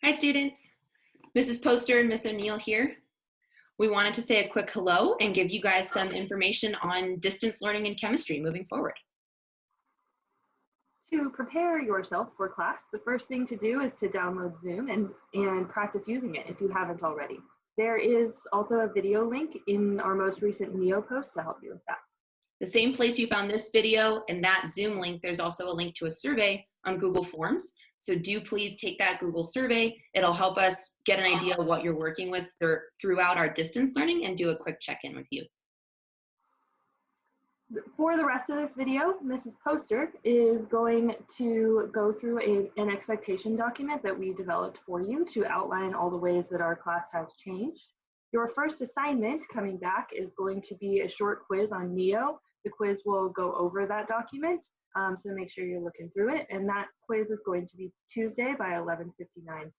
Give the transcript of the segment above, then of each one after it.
Hi students, Mrs. Poster and Miss O'Neill here. We wanted to say a quick hello and give you guys some information on distance learning and chemistry moving forward. To prepare yourself for class, the first thing to do is to download Zoom and practice using it if you haven't already. There is also a video link in our most recent NEO post to help you with that. The same place you found this video and that Zoom link, there's also a link to a survey on Google Forms. So do please take that Google survey. It'll help us get an idea of what you're working with throughout our distance learning and do a quick check-in with you. For the rest of this video, Mrs. Poster is going to go through an expectation document that we developed for you to outline all the ways that our class has changed. Your first assignment coming back is going to be a short quiz on NEO. The quiz will go over that document, so make sure you're looking through it. And that quiz is going to be Tuesday by 11:59 p.m.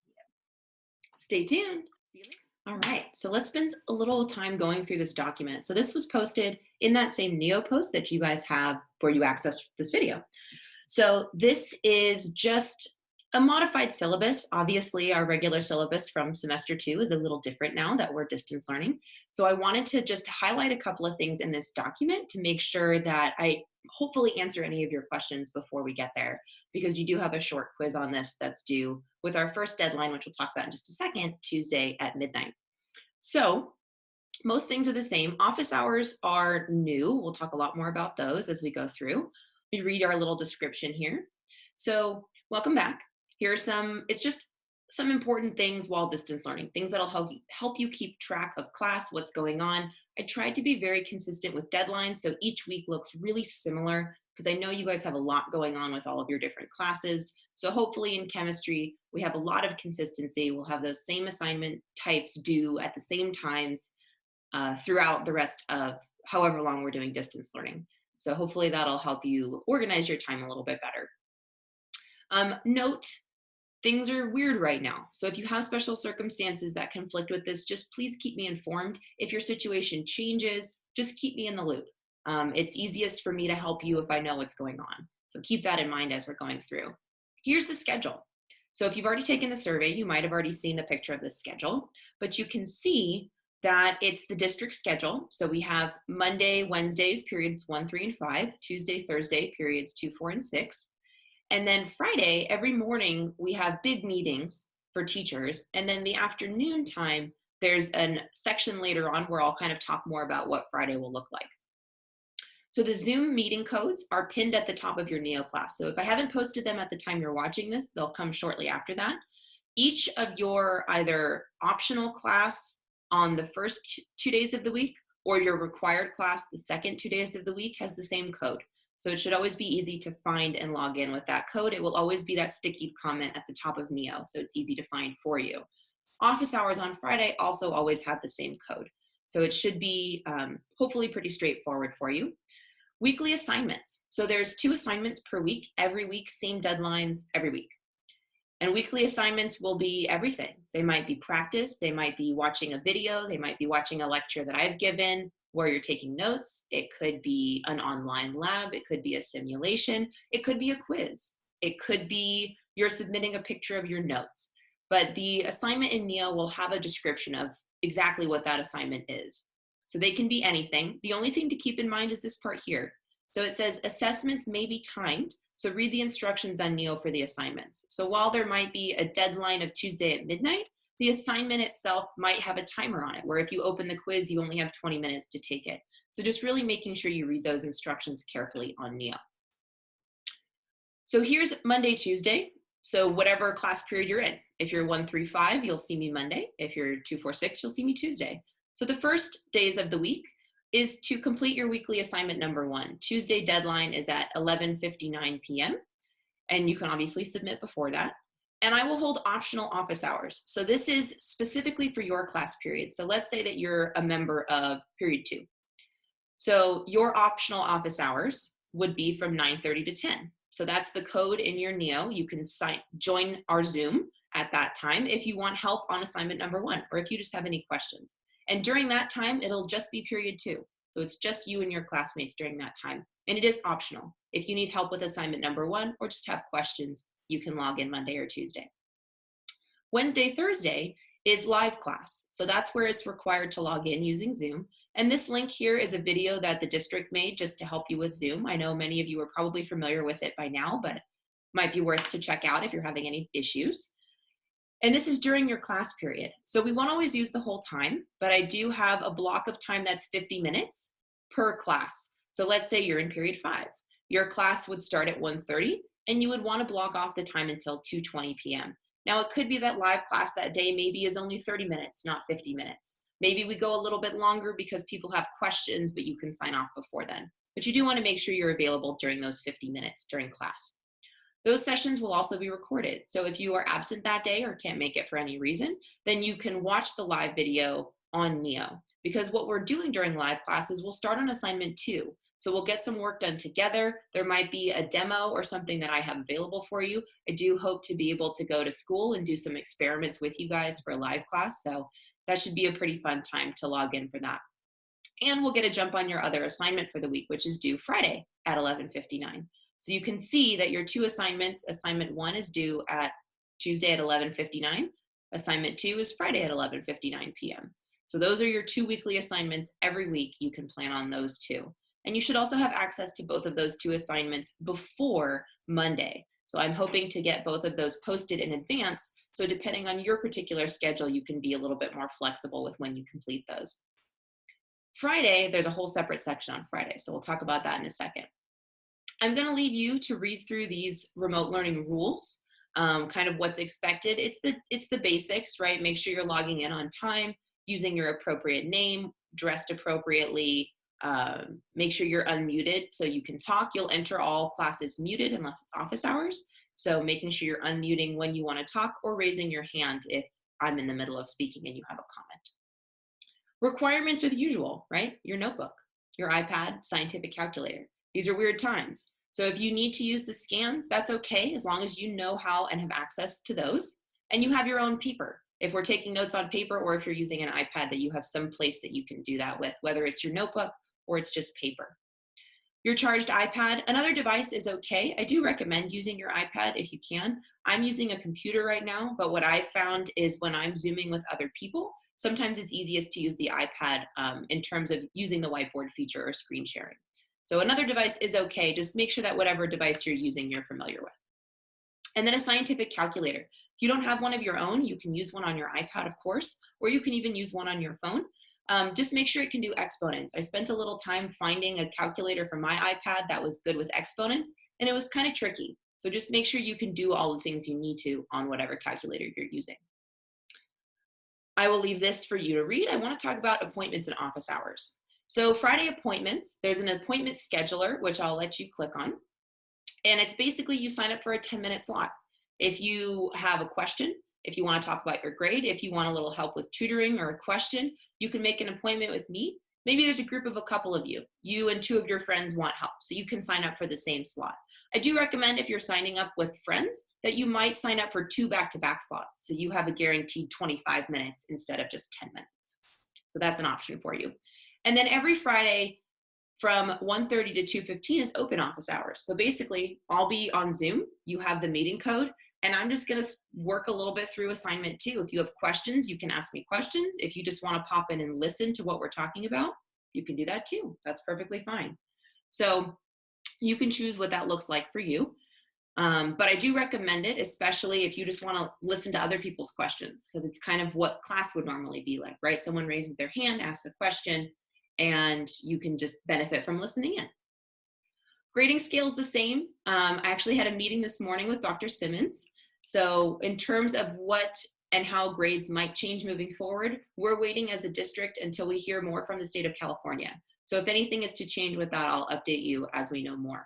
Stay tuned. See you later. All right, so let's spend a little time going through this document. So this was posted in that same NEO post that you guys have where you accessed this video. So this is just a modified syllabus. Obviously, our regular syllabus from semester 2 is a little different now that we're distance learning. So I wanted to just highlight a couple of things in this document to make sure that I hopefully answer any of your questions before we get there, because you do have a short quiz on this that's due with our first deadline, which we'll talk about in just a second, Tuesday at midnight. So most things are the same. Office hours are new. We'll talk a lot more about those as we go through. We read our little description here. So welcome back. Here are it's just some important things while distance learning, things that'll help you keep track of class, what's going on. I tried to be very consistent with deadlines, so each week looks really similar because I know you guys have a lot going on with all of your different classes. So hopefully in chemistry, we have a lot of consistency. We'll have those same assignment types due at the same times throughout the rest of however long we're doing distance learning. So hopefully that'll help you organize your time a little bit better. Note, things are weird right now. So if you have special circumstances that conflict with this, just please keep me informed. If your situation changes, just keep me in the loop. It's easiest for me to help you if I know what's going on. So keep that in mind as we're going through. Here's the schedule. So if you've already taken the survey, you might have already seen the picture of the schedule, but you can see that it's the district schedule. So we have Monday, Wednesdays, periods 1, 3, and 5, Tuesday, Thursday, periods 2, 4, and 6. And then Friday, every morning, we have big meetings for teachers. And then the afternoon time, there's a section later on where I'll kind of talk more about what Friday will look like. So the Zoom meeting codes are pinned at the top of your NEO class. So if I haven't posted them at the time you're watching this, they'll come shortly after that. Each of your either optional class on the first 2 days of the week or your required class the second 2 days of the week has the same code. So it should always be easy to find and log in with that code. It will always be that sticky comment at the top of NEO, so it's easy to find for you. Office hours on Friday also always have the same code. So it should be hopefully pretty straightforward for you. Weekly assignments. So there's 2 assignments per week, every week, same deadlines every week. And weekly assignments will be everything. They might be practice, they might be watching a video, they might be watching a lecture that I've given where you're taking notes. It could be an online lab, it could be a simulation, it could be a quiz, it could be you're submitting a picture of your notes. But the assignment in NEO will have a description of exactly what that assignment is. So they can be anything. The only thing to keep in mind is this part here. So it says assessments may be timed. So read the instructions on NEO for the assignments. So while there might be a deadline of Tuesday at midnight, the assignment itself might have a timer on it, where if you open the quiz, you only have 20 minutes to take it. So just really making sure you read those instructions carefully on NEO. So here's Monday, Tuesday. So whatever class period you're in. If you're 1, 3, 5, you'll see me Monday. If you're 2, 4, 6, you'll see me Tuesday. So the first days of the week is to complete your weekly assignment number 1. Tuesday deadline is at 11:59 p.m. And you can obviously submit before that. And I will hold optional office hours. So this is specifically for your class period. So let's say that you're a member of period 2. So your optional office hours would be from 9:30 to 10. So that's the code in your NEO. You can join our Zoom at that time if you want help on assignment number 1, or if you just have any questions. And during that time, it'll just be period 2. So it's just you and your classmates during that time. And it is optional. If you need help with assignment number 1 or just have questions, you can log in Monday or Tuesday. Wednesday, Thursday is live class. So that's where it's required to log in using Zoom. And this link here is a video that the district made just to help you with Zoom. I know many of you are probably familiar with it by now, but might be worth to check out if you're having any issues. And this is during your class period. So we won't always use the whole time, but I do have a block of time that's 50 minutes per class. So let's say you're in period 5. Your class would start at 1:30 and you would want to block off the time until 2:20 p.m. Now it could be that live class that day maybe is only 30 minutes, not 50 minutes. Maybe we go a little bit longer because people have questions, but you can sign off before then. But you do want to make sure you're available during those 50 minutes during class. Those sessions will also be recorded. So if you are absent that day or can't make it for any reason, then you can watch the live video on Neo. Because what we're doing during live classes, we'll start on assignment 2. So we'll get some work done together. There might be a demo or something that I have available for you. I do hope to be able to go to school and do some experiments with you guys for a live class. So that should be a pretty fun time to log in for that. And we'll get a jump on your other assignment for the week, which is due Friday at 11:59. So you can see that your 2 assignments, assignment 1 is due at Tuesday at 11:59. Assignment 2 is Friday at 11:59 p.m. So those are your 2 weekly assignments every week. You can plan on those 2. And you should also have access to both of those 2 assignments before Monday. So I'm hoping to get both of those posted in advance. So depending on your particular schedule, you can be a little bit more flexible with when you complete those. Friday, there's a whole separate section on Friday. So we'll talk about that in a second. I'm going to leave you to read through these remote learning rules, kind of what's expected. It's the basics, right? Make sure you're logging in on time, using your appropriate name, dressed appropriately, make sure you're unmuted so you can talk. You'll enter all classes muted unless it's office hours. So making sure you're unmuting when you want to talk or raising your hand if I'm in the middle of speaking and you have a comment. Requirements are the usual, right? Your notebook, your iPad, scientific calculator. These are weird times. So if you need to use the scans, that's okay, as long as you know how and have access to those. And you have your own paper. If we're taking notes on paper or if you're using an iPad, that you have some place that you can do that with, whether it's your notebook or it's just paper. Your charged iPad, another device is okay. I do recommend using your iPad if you can. I'm using a computer right now, but what I've found is when I'm Zooming with other people, sometimes it's easiest to use the iPad in terms of using the whiteboard feature or screen sharing. So another device is okay. Just make sure that whatever device you're using, you're familiar with. And then a scientific calculator. If you don't have one of your own, you can use one on your iPad, of course, or you can even use one on your phone. Just make sure it can do exponents. I spent a little time finding a calculator for my iPad that was good with exponents, and it was kind of tricky. So just make sure you can do all the things you need to on whatever calculator you're using. I will leave this for you to read. I want to talk about appointments and office hours. So Friday appointments, there's an appointment scheduler, which I'll let you click on. And it's basically you sign up for a 10-minute slot. If you have a question, if you want to talk about your grade, if you want a little help with tutoring or a question, you can make an appointment with me. Maybe there's a group of a couple of you. You and 2 of your friends want help, so you can sign up for the same slot. I do recommend if you're signing up with friends that you might sign up for 2 back-to-back slots, so you have a guaranteed 25 minutes instead of just 10 minutes. So that's an option for you. And then every Friday from 1:30 to 2:15 is open office hours. So basically, I'll be on Zoom. You have the meeting code, and I'm just going to work a little bit through assignment 2. If you have questions, you can ask me questions. If you just want to pop in and listen to what we're talking about, you can do that too. That's perfectly fine. So you can choose what that looks like for you. But I do recommend it, especially if you just want to listen to other people's questions, because it's kind of what class would normally be like, right? Someone raises their hand, asks a question, and you can just benefit from listening in. Grading scale is the same. I actually had a meeting this morning with Dr. Simmons. So in terms of what and how grades might change moving forward, we're waiting as a district until we hear more from the state of California. So if anything is to change with that, I'll update you as we know more.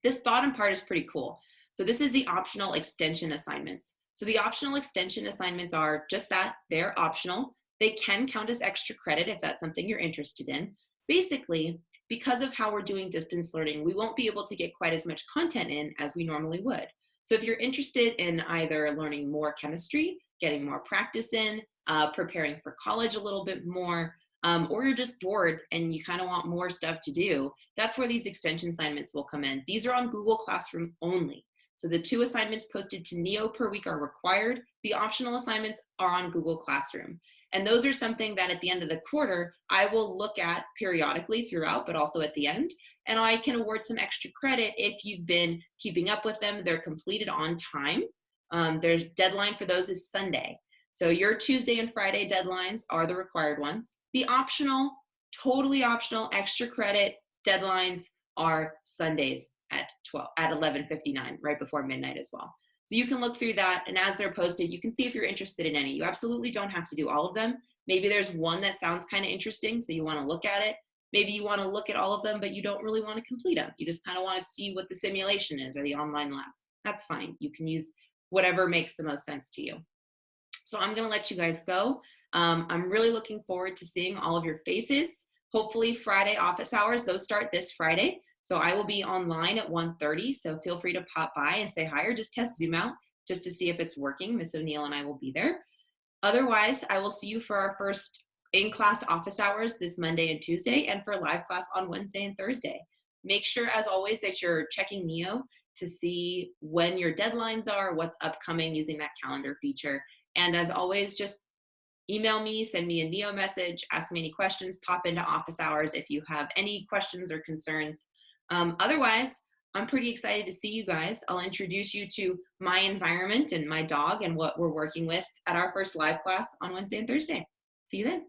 This bottom part is pretty cool. So this is the optional extension assignments. So the optional extension assignments are just that, they're optional. They can count as extra credit if that's something you're interested in. Basically, because of how we're doing distance learning, we won't be able to get quite as much content in as we normally would. So if you're interested in either learning more chemistry, getting more practice in, preparing for college a little bit more, or you're just bored and you kind of want more stuff to do, that's where these extension assignments will come in. These are on Google Classroom only. So the 2 assignments posted to Neo per week are required. The optional assignments are on Google Classroom. And those are something that at the end of the quarter, I will look at periodically throughout, but also at the end. And I can award some extra credit if you've been keeping up with them. They're completed on time. Their deadline for those is Sunday. So your Tuesday and Friday deadlines are the required ones. The optional, totally optional extra credit deadlines are Sundays at 11:59, right before midnight as well. So you can look through that, and as they're posted, you can see if you're interested in any. You absolutely don't have to do all of them. Maybe there's one that sounds kind of interesting, so you want to look at it. Maybe you want to look at all of them, but you don't really want to complete them. You just kind of want to see what the simulation is or the online lab. That's fine. You can use whatever makes the most sense to you. So I'm going to let you guys go. I'm really looking forward to seeing all of your faces. Hopefully Friday office hours, those start this Friday. So I will be online at 1:30. So feel free to pop by and say hi or just test Zoom out just to see if it's working. Miss O'Neill and I will be there. Otherwise, I will see you for our first in-class office hours this Monday and Tuesday, and for live class on Wednesday and Thursday. Make sure, as always, that you're checking Neo to see when your deadlines are, what's upcoming using that calendar feature. And as always, just email me, send me a Neo message, ask me any questions, pop into office hours if you have any questions or concerns. Otherwise, I'm pretty excited to see you guys. I'll introduce you to my environment and my dog and what we're working with at our first live class on Wednesday and Thursday. See you then.